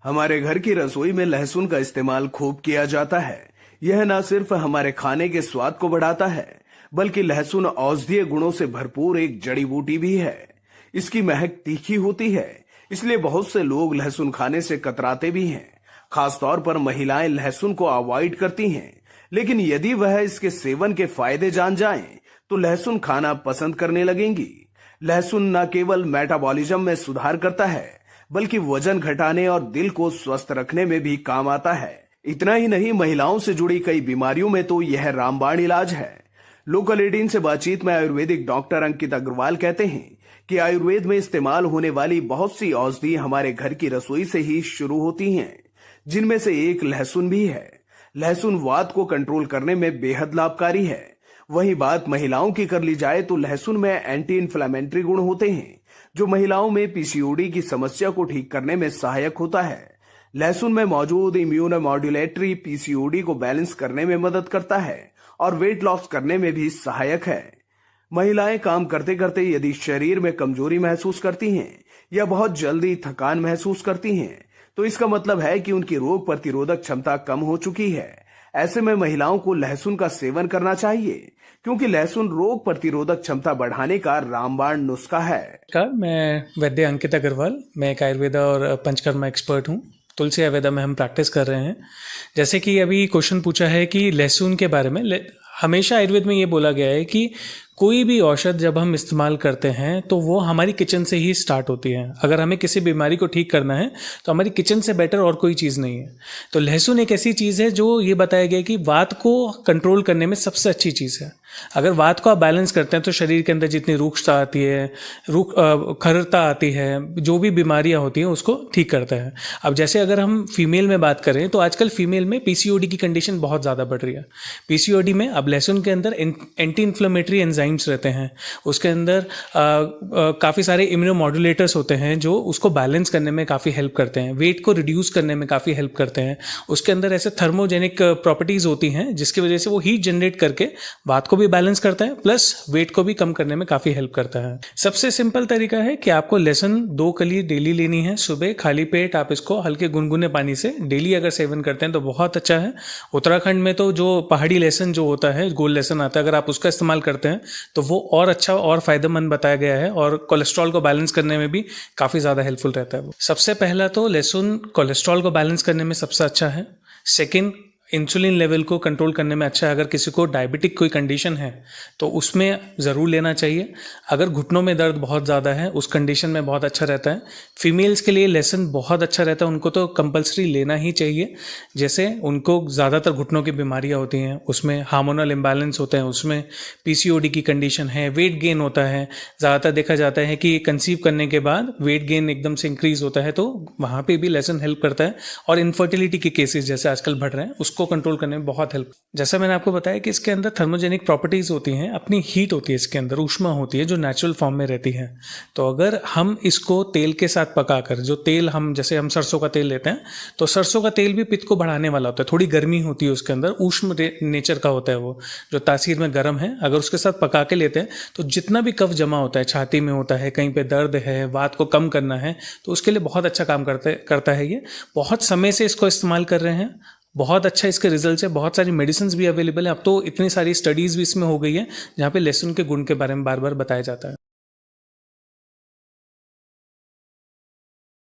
हमारे घर की रसोई में लहसुन का इस्तेमाल खूब किया जाता है। यह न सिर्फ हमारे खाने के स्वाद को बढ़ाता है, बल्कि लहसुन औषधीय गुणों से भरपूर एक जड़ी बूटी भी है। इसकी महक तीखी होती है, इसलिए बहुत से लोग लहसुन खाने से कतराते भी हैं। खासतौर पर महिलाएं लहसुन को अवॉइड करती हैं, लेकिन यदि वह इसके सेवन के फायदे जान जाएं, तो लहसुन खाना पसंद करने लगेंगी। लहसुन न केवल मेटाबॉलिज्म में सुधार करता है, बल्कि वजन घटाने और दिल को स्वस्थ रखने में भी काम आता है। इतना ही नहीं, महिलाओं से जुड़ी कई बीमारियों में तो यह रामबाण इलाज है। लोकल 18 से बातचीत में आयुर्वेदिक डॉक्टर अंकित अग्रवाल कहते हैं कि आयुर्वेद में इस्तेमाल होने वाली बहुत सी औषधि हमारे घर की रसोई से ही शुरू होती हैं, जिनमें से एक लहसुन भी है। लहसुन वात को कंट्रोल करने में बेहद लाभकारी है। वही बात महिलाओं की कर ली जाए तो लहसुन में एंटी इन्फ्लेमेटरी गुण होते हैं, जो महिलाओं में पीसीओडी की समस्या को ठीक करने में सहायक होता है। लहसुन में मौजूद इम्यूनो मॉड्यूलेटरी पीसीओडी को बैलेंस करने में मदद करता है और वेट लॉस करने में भी सहायक है। महिलाएं काम करते करते यदि शरीर में कमजोरी महसूस करती हैं या बहुत जल्दी थकान महसूस करती हैं, तो इसका मतलब है कि उनकी रोग प्रतिरोधक क्षमता कम हो चुकी है। ऐसे में महिलाओं को लहसुन का सेवन करना चाहिए, क्योंकि लहसुन रोग प्रतिरोधक क्षमता बढ़ाने का रामबाण नुस्खा है। मैं वैद्य अंकित अग्रवाल, मैं एक आयुर्वेदा और पंचकर्मा एक्सपर्ट हूँ। तुलसी आयुर्वेदा में हम प्रैक्टिस कर रहे हैं। जैसे कि अभी क्वेश्चन पूछा है कि लहसुन के बारे में, हमेशा आयुर्वेद में ये बोला गया है कि कोई भी औषध जब हम इस्तेमाल करते हैं तो वो हमारी किचन से ही स्टार्ट होती है। अगर हमें किसी बीमारी को ठीक करना है तो हमारी किचन से बेटर और कोई चीज़ नहीं है। तो लहसुन एक ऐसी चीज़ है जो ये बताया गया कि वात को कंट्रोल करने में सबसे अच्छी चीज़ है। अगर वात को आप बैलेंस करते हैं तो शरीर के अंदर जितनी रूक्षता आती है, खरता आती है, जो भी बीमारियां होती हैं उसको ठीक करता है। अब जैसे अगर हम फीमेल में बात करें तो आजकल फीमेल में पीसीओडी की कंडीशन बहुत ज़्यादा बढ़ रही है। पीसीओडी में अब लहसुन के अंदर एंटी इन्फ्लेमेटरी एंजाइम्स रहते हैं, उसके अंदर काफ़ी सारे इम्यूनोमॉड्यूलेटर्स होते हैं जो उसको बैलेंस करने में काफ़ी हेल्प करते हैं, वेट को रिड्यूस करने में काफ़ी हेल्प करते हैं। उसके अंदर ऐसे थर्मोजेनिक प्रॉपर्टीज़ होती हैं जिसकी वजह से वो हीट जनरेट करके वात को भी बैलेंस करता है, प्लस वेट को भी कम करने में काफ़ी हेल्प करता है। सबसे सिंपल तरीका है कि आपको लहसुन 2 कली डेली लेनी है। सुबह खाली पेट आप इसको हल्के गुनगुने पानी से डेली अगर सेवन करते हैं तो बहुत अच्छा है। उत्तराखंड में तो जो पहाड़ी लहसुन जो होता है, गोल लहसुन आता है, अगर आप उसका इस्तेमाल करते हैं तो वो और अच्छा और फायदेमंद बताया गया है और कोलेस्ट्रॉल को बैलेंस करने में भी काफ़ी ज़्यादा हेल्पफुल रहता है। वो सबसे पहला तो लहसुन कोलेस्ट्रॉल को बैलेंस करने में सबसे अच्छा है। सेकेंड, इंसुलिन लेवल को कंट्रोल करने में अच्छा है। अगर किसी को डायबिटिक कोई कंडीशन है तो उसमें ज़रूर लेना चाहिए। अगर घुटनों में दर्द बहुत ज़्यादा है उस कंडीशन में बहुत अच्छा रहता है। फीमेल्स के लिए लहसुन बहुत अच्छा रहता है, उनको तो कंपलसरी लेना ही चाहिए। जैसे उनको ज़्यादातर घुटनों की बीमारियां होती हैं, उसमें हार्मोनल इम्बैलेंस होते हैं, उसमें पीसीओडी की कंडीशन है, वेट गेन होता है। ज़्यादातर देखा जाता है कि कंसीव करने के बाद वेट गेन एकदम से इंक्रीज होता है, तो वहाँ पर भी लहसुन हेल्प करता है। और इनफर्टिलिटी के केसेस जैसे आजकल बढ़ रहे हैं उसको कंट्रोल करने में बहुत हेल्प। जैसा मैंने आपको बताया कि इसके अंदर थर्मोजेनिक प्रॉपर्टीज होती हैं, अपनी हीट होती है, इसके अंदर ऊष्मा होती है जो नेचुरल फॉर्म में रहती है। तो अगर हम इसको तेल के साथ पकाकर, जो तेल हम जैसे हम सरसों का तेल लेते हैं तो सरसों का तेल भी पित्त को बढ़ाने वाला होता है। थोड़ी गर्मी होती है उसके अंदर, ऊष्म नेचर का होता है वो, जो तासीर में गर्म है। अगर उसके साथ पका के लेते हैं तो जितना भी कफ जमा होता है, छाती में होता है, कहीं पे दर्द है, वात को कम करना है, तो उसके लिए बहुत अच्छा काम करता है। ये बहुत समय से इसको इस्तेमाल कर रहे हैं, बहुत अच्छा इसके रिजल्ट्स है। बहुत सारी मेडिसिन भी अवेलेबल है। अब तो इतनी सारी स्टडीज़ भी इसमें हो गई है जहाँ पे लहसुन के गुण के बारे में बार बार बताया जाता है।